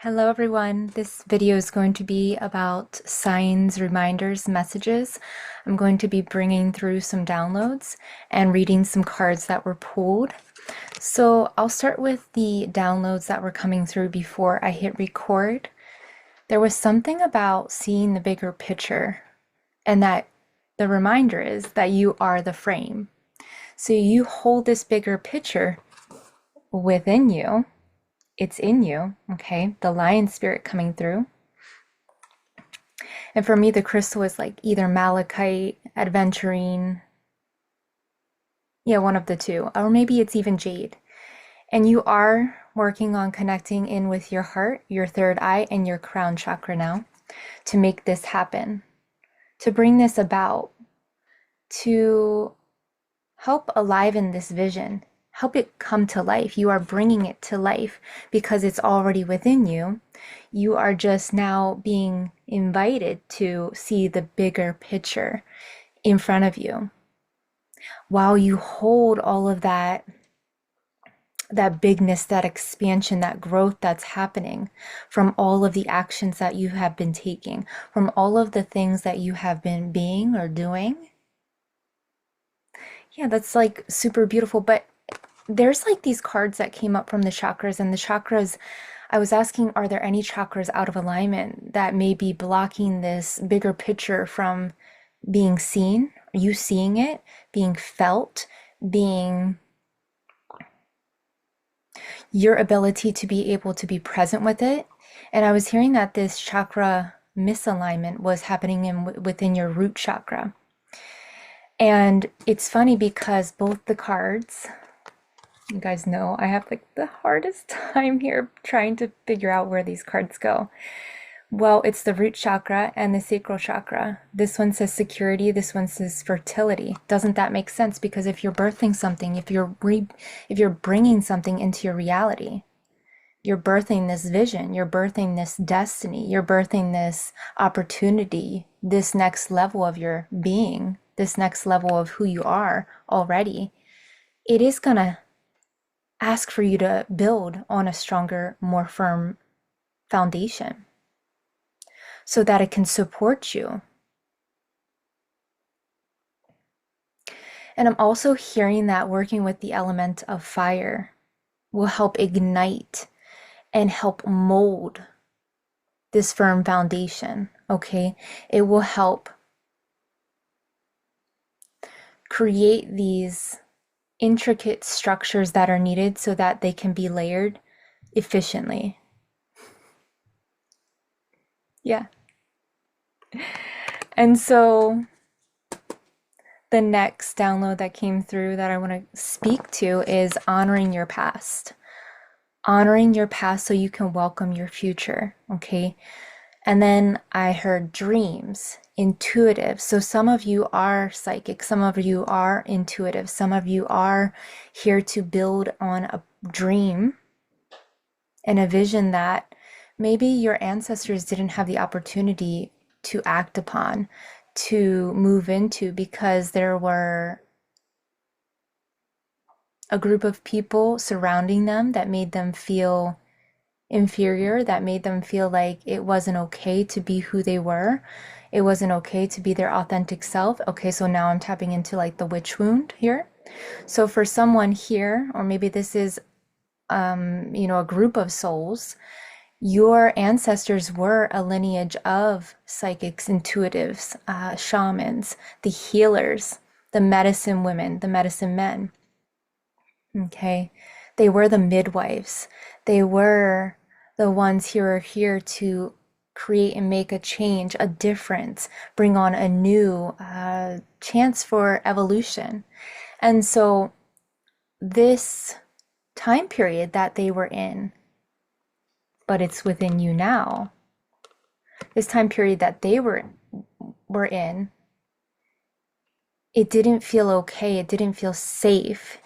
Hello everyone. This video is going to be about signs, reminders, messages. I'm going to be bringing through some downloads and reading some cards that were pulled. So I'll start with the downloads that were coming through before I hit record. There was something about seeing the bigger picture, and that the reminder is that you are the frame. So you hold this bigger picture within you. It's in you, okay? The lion spirit coming through. And for me, the crystal is like either malachite, aventurine, yeah, one of the two, or maybe it's even jade. And you are working on connecting in with your heart, your third eye, and your crown chakra now to make this happen, to bring this about, to help aliven this vision, help it come to life. You are bringing it to life because it's already within you. You are just now being invited to see the bigger picture in front of you. While you hold all of that bigness, that expansion, that growth that's happening from all of the actions that you have been taking, from all of the things that you have been being or doing. Yeah, that's like super beautiful. But there's like these cards that came up from the chakras, and the chakras, I was asking, are there any chakras out of alignment that may be blocking this bigger picture from being seen, you seeing it, being felt, being your ability to be able to be present with it? And I was hearing that this chakra misalignment was happening within your root chakra. And it's funny because both the cards, you guys know I have like the hardest time here trying to figure out where these cards go. Well, it's the root chakra and the sacral chakra. This one says security, this one says fertility. Doesn't that make sense? Because if you're birthing something, if you're bringing something into your reality, you're birthing this vision, you're birthing this destiny, you're birthing this opportunity, this next level of your being, this next level of who you are already. It is gonna ask for you to build on a stronger, more firm foundation so that it can support you. And I'm also hearing that working with the element of fire will help ignite and help mold this firm foundation, okay? It will help create these intricate structures that are needed so that they can be layered efficiently. Yeah. And so the next download that came through that I want to speak to is honoring your past. Honoring your past so you can welcome your future, okay? And then I heard dreams, intuitive. So some of you are psychic, some of you are intuitive, some of you are here to build on a dream and a vision that maybe your ancestors didn't have the opportunity to act upon, to move into, because there were a group of people surrounding them that made them feel inferior, that made them feel like it wasn't okay to be who they were. It wasn't okay to be their authentic self. Okay, so now I'm tapping into like the witch wound here. So for someone here, or maybe this is a group of souls, your ancestors were a lineage of psychics, intuitives, shamans, the healers, the medicine women, the medicine men. Okay, they were the midwives. They were the ones who are here to create and make a change, a difference, bring on a new chance for evolution. And so this time period that they were in, but it's within you now. This time period that they were in, it didn't feel okay. It didn't feel safe.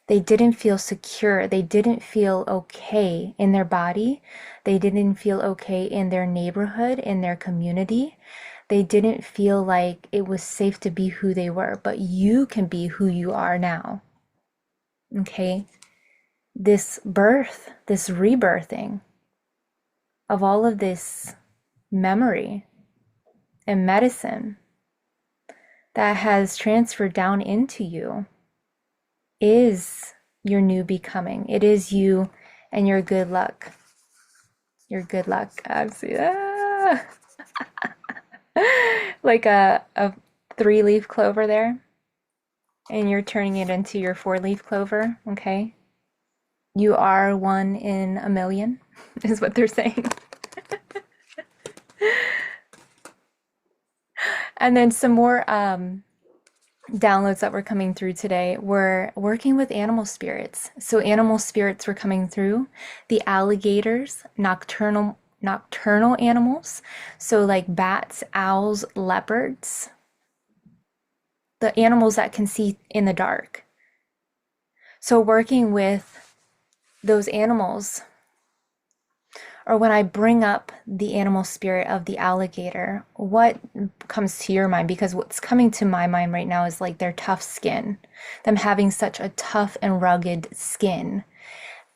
They didn't feel secure. They didn't feel okay in their body. They didn't feel okay in their neighborhood, in their community. They didn't feel like it was safe to be who they were, but you can be who you are now. Okay? This birth, this rebirthing of all of this memory and medicine that has transferred down into you is your new becoming. It is you and your good luck. Your good luck. I see that. Like a 3-leaf clover there, and you're turning it into your 4-leaf clover, okay? You are one in a million, is what they're saying. And then some more downloads that were coming through today were working with animal spirits. So animal spirits were coming through, the alligators, nocturnal animals, so like bats, owls, leopards, the animals that can see in the dark. So working with those animals, or when I bring up the animal spirit of the alligator, what comes to your mind? Because what's coming to my mind right now is like their tough skin, them having such a tough and rugged skin,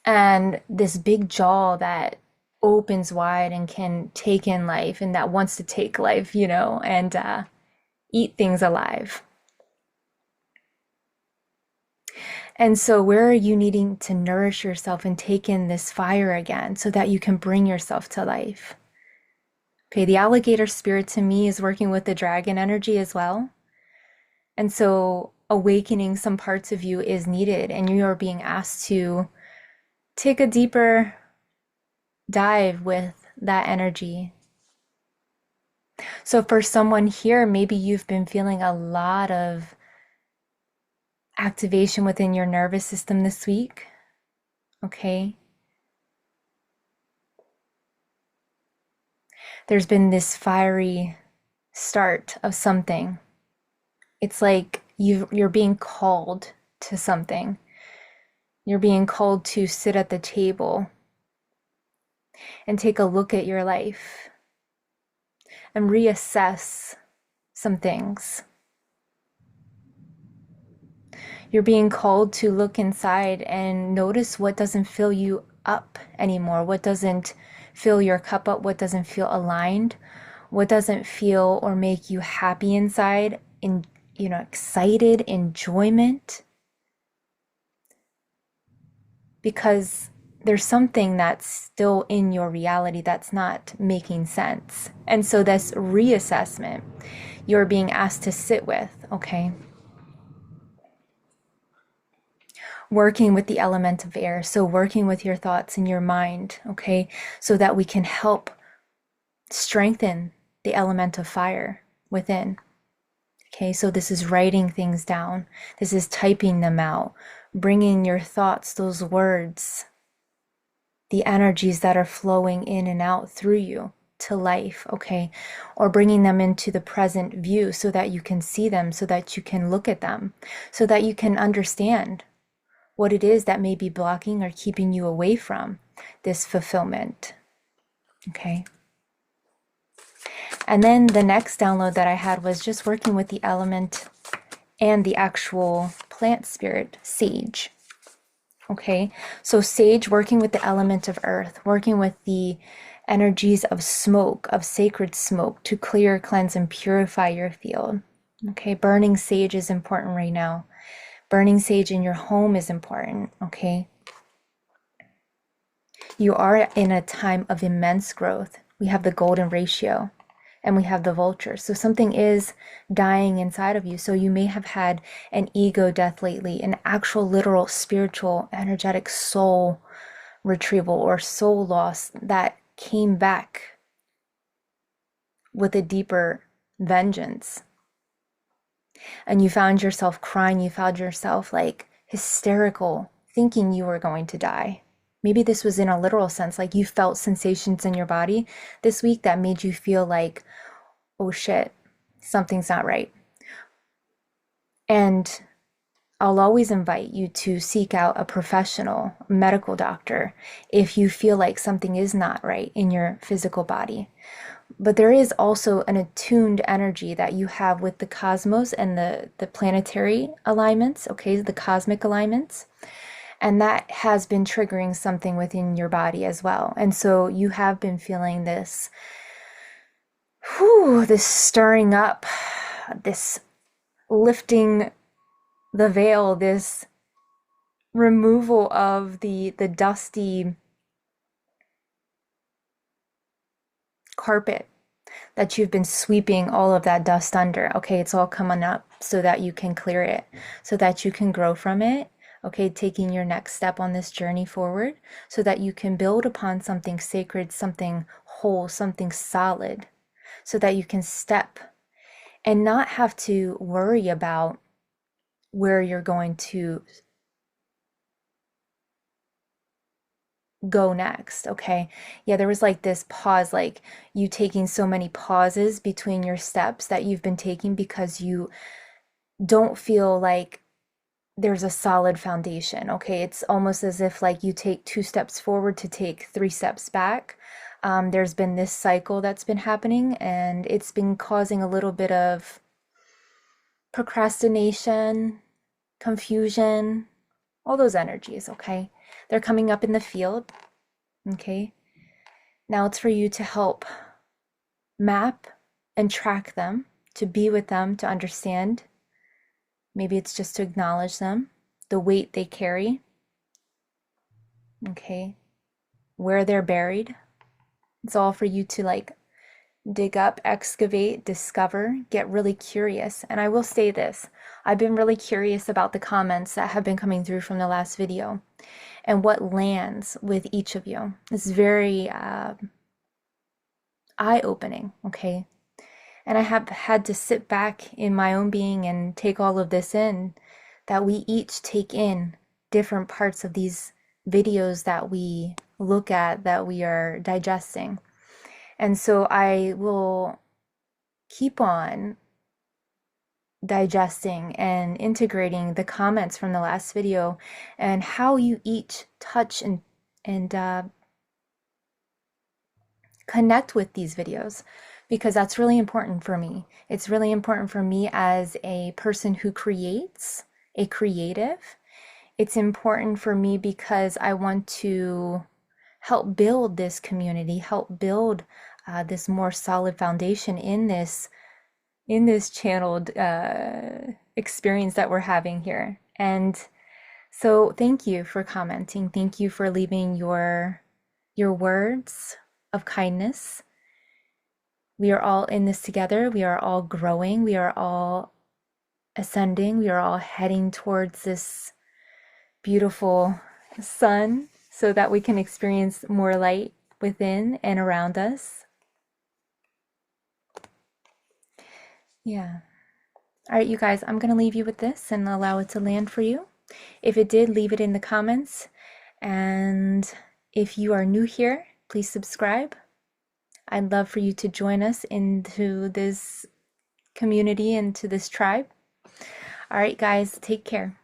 and this big jaw that opens wide and can take in life and that wants to take life, and eat things alive. And so, where are you needing to nourish yourself and take in this fire again so that you can bring yourself to life? Okay, the alligator spirit to me is working with the dragon energy as well. And so, awakening some parts of you is needed, and you are being asked to take a deeper dive with that energy. So, for someone here, maybe you've been feeling a lot of activation within your nervous system this week. Okay. There's been this fiery start of something. It's like you're being called to something. You're being called to sit at the table and take a look at your life and reassess some things. You're being called to look inside and notice what doesn't fill you up anymore, what doesn't fill your cup up, what doesn't feel aligned, what doesn't feel or make you happy inside, excited, enjoyment. Because there's something that's still in your reality that's not making sense. And so this reassessment, you're being asked to sit with, okay? Working with the element of air. So working with your thoughts and your mind, okay? So that we can help strengthen the element of fire within. Okay, so this is writing things down. This is typing them out, bringing your thoughts, those words, the energies that are flowing in and out through you to life, okay? Or bringing them into the present view so that you can see them, so that you can look at them, so that you can understand what it is that may be blocking or keeping you away from this fulfillment, okay? And then the next download that I had was just working with the element and the actual plant spirit, sage. Okay, so sage working with the element of earth, working with the energies of smoke, of sacred smoke to clear, cleanse, and purify your field. Okay, burning sage is important right now. Burning sage in your home is important, okay? You are in a time of immense growth. We have the golden ratio and we have the vulture. So something is dying inside of you. So you may have had an ego death lately, an actual literal spiritual energetic soul retrieval or soul loss that came back with a deeper vengeance. And you found yourself crying, you found yourself like hysterical, thinking you were going to die. Maybe this was in a literal sense, like you felt sensations in your body this week that made you feel like, oh shit, something's not right. And I'll always invite you to seek out a professional medical doctor if you feel like something is not right in your physical body. But there is also an attuned energy that you have with the cosmos and the planetary alignments, okay, the cosmic alignments. And that has been triggering something within your body as well. And so you have been feeling this, whew, this stirring up, this lifting the veil, this removal of the dusty carpet that you've been sweeping all of that dust under. Okay, it's all coming up so that you can clear it, so that you can grow from it. Okay, taking your next step on this journey forward so that you can build upon something sacred, something whole, something solid, so that you can step and not have to worry about where you're going to go next. Okay. Yeah, there was like this pause, like you taking so many pauses between your steps that you've been taking because you don't feel like there's a solid foundation. Okay. It's almost as if like you take 2 steps forward to take 3 steps back. There's been this cycle that's been happening and it's been causing a little bit of procrastination, confusion, all those energies. Okay. They're coming up in the field. Okay. Now it's for you to help map and track them, to be with them, to understand. Maybe it's just to acknowledge them, the weight they carry, okay, where they're buried. It's all for you to like dig up, excavate, discover, get really curious. And I will say this, I've been really curious about the comments that have been coming through from the last video and what lands with each of you. It's very eye-opening, okay? And I have had to sit back in my own being and take all of this in, that we each take in different parts of these videos that we look at, that we are digesting. And so I will keep on digesting and integrating the comments from the last video and how you each touch and connect with these videos, because that's really important for me. It's really important for me as a person who creates, a creative. It's important for me because I want to help build this community, help build this more solid foundation in this channeled experience that we're having here. And so thank you for commenting. Thank you for leaving your words of kindness. We are all in this together. We are all growing. We are all ascending. We are all heading towards this beautiful sun so that we can experience more light within and around us. Yeah. All right, you guys, I'm going to leave you with this and allow it to land for you. If it did, leave it in the comments. And if you are new here, please subscribe. I'd love for you to join us into this community and to this tribe. All right, guys, take care.